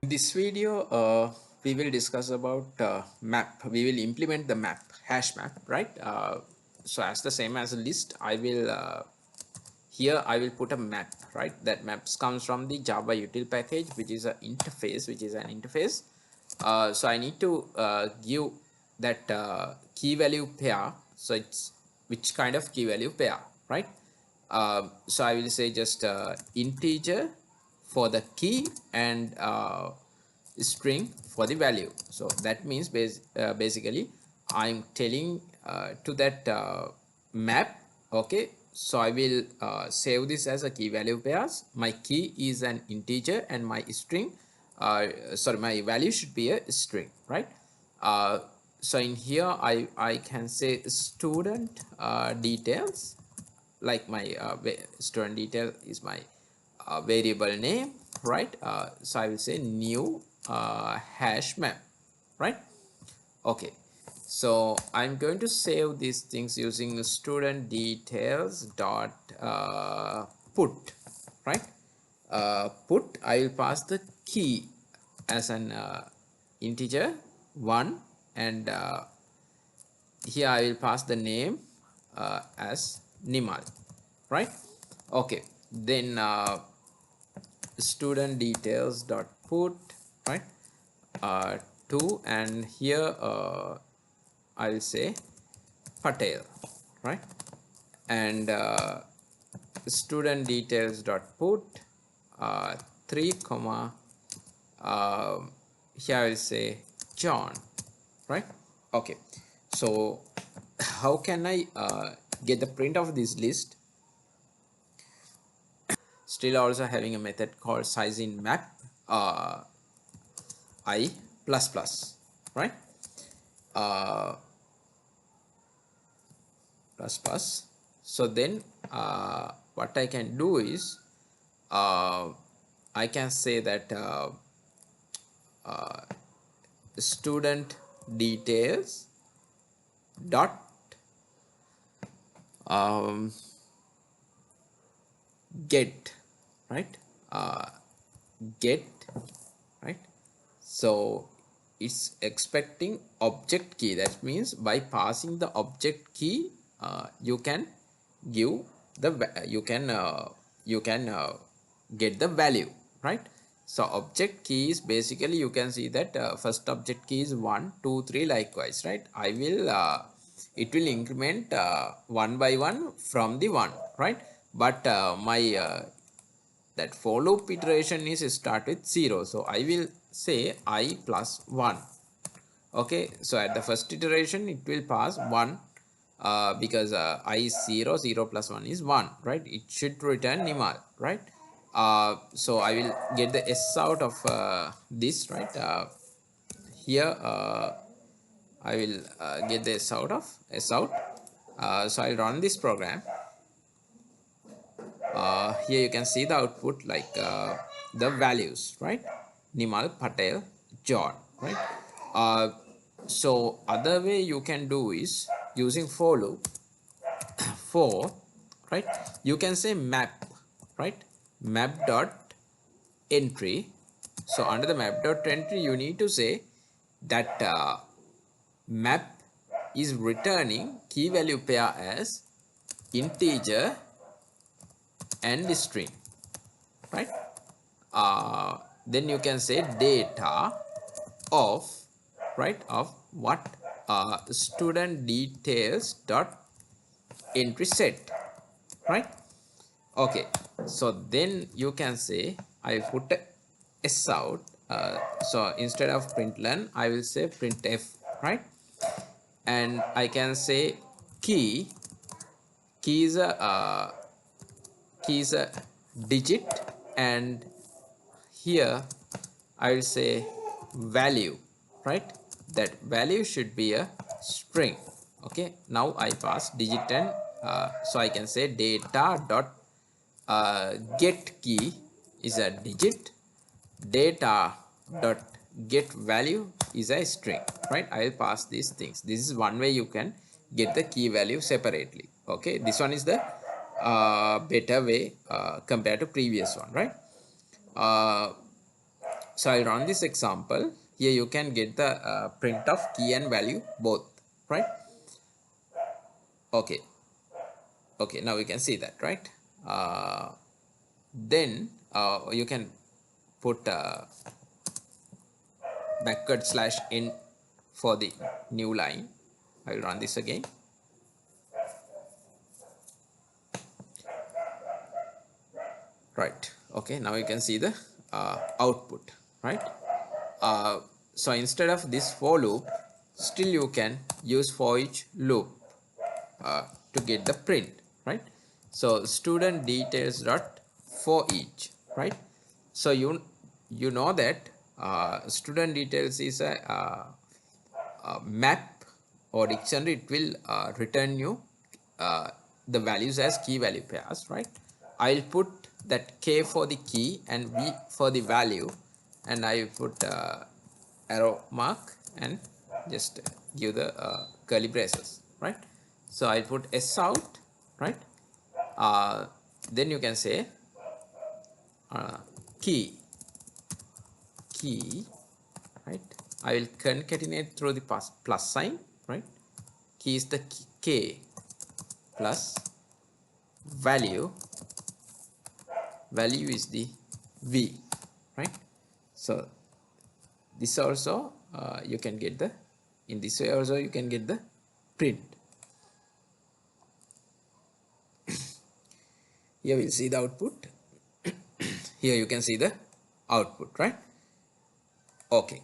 In this video, we will discuss about map. We will implement the map, hash map, right? So as the same as a list, here I will put a map, right? That maps comes from the Java util package, which is an interface. So I need to give that key value pair. So it's which kind of key value pair, right? So I will say just integer for the key and string for the value. So that means basically I'm telling to that map. Okay, so I will save this as a key value pairs. My key is an integer and my string sorry, my value should be a string, right? uh, so in here I can say student details, like my student detail is my variable name, right? So I will say new hash map, right? Okay, so I'm going to save these things using student details dot put, right? Put, I will pass the key as an integer 1, and here I will pass the name as Nimal, right? Okay, then student details dot put, right? 2, and here I'll say Patel, right? And student details dot put 3 comma uh, here I'll say John, right? Okay, so how can I get the print of this list? Still also having a method called size in map I plus plus, right? uh, plus plus. So then what I can do is I can say that student details dot um, get, right? Get, right? So it's expecting object key. That means by passing the object key you can give the you can get the value, right? So object key is basically, you can see that first object key is 1 2 3 likewise, right? I will it will increment one by one from the 1, right? But my that for loop iteration is start with 0, so I will say I plus 1. Okay, so at the first iteration it will pass 1 because I is 0, 0 plus 1 is 1, right? It should return Nimal, right? So I will get the S out of this, right? Here I will get the S out. So I'll run this program. Here you can see the output, like the values, right? Nimal, Patel, John, right? uh, so other way you can do is using for loop for, right? You can say map, right? Map dot entry. So under the map dot entry you need to say that map is returning key value pair as integer and string, right? Then you can say data of, right, of what? Student details dot entry set, right? Okay, so then you can say I put s out. So instead of println I will say printf, right? And I can say key is a digit, and here I will say value, right? That value should be a string. Okay, now I pass digit, and so I can say data dot get key is a digit, data dot get value is a string, right? I will pass these things. This is one way you can get the key value separately. Okay, this one is the better way compared to previous one, right? uh, So I'll run this example. Here you can get the print of key and value both, right? Okay. Okay, now we can see that, right? Then you can put backward slash in for the new line. I will run this again. Right. Okay, now you can see the output, right? So instead of this for loop, still you can use for each loop to get the print, right? So student details dot for each, right? So you know that student details is a map or dictionary. It will return you uh, the values as key value pairs, right? I'll put that k for the key and v for the value, and I put arrow mark and just give the curly braces, right? So I put s out, right? Then you can say uh, key key, right? I will concatenate through the plus sign, right? Key is the k plus value is the v, right? So this also you can get the, in this way also you can get the print. Here we'll see the output. Here you can see the output, right? Okay.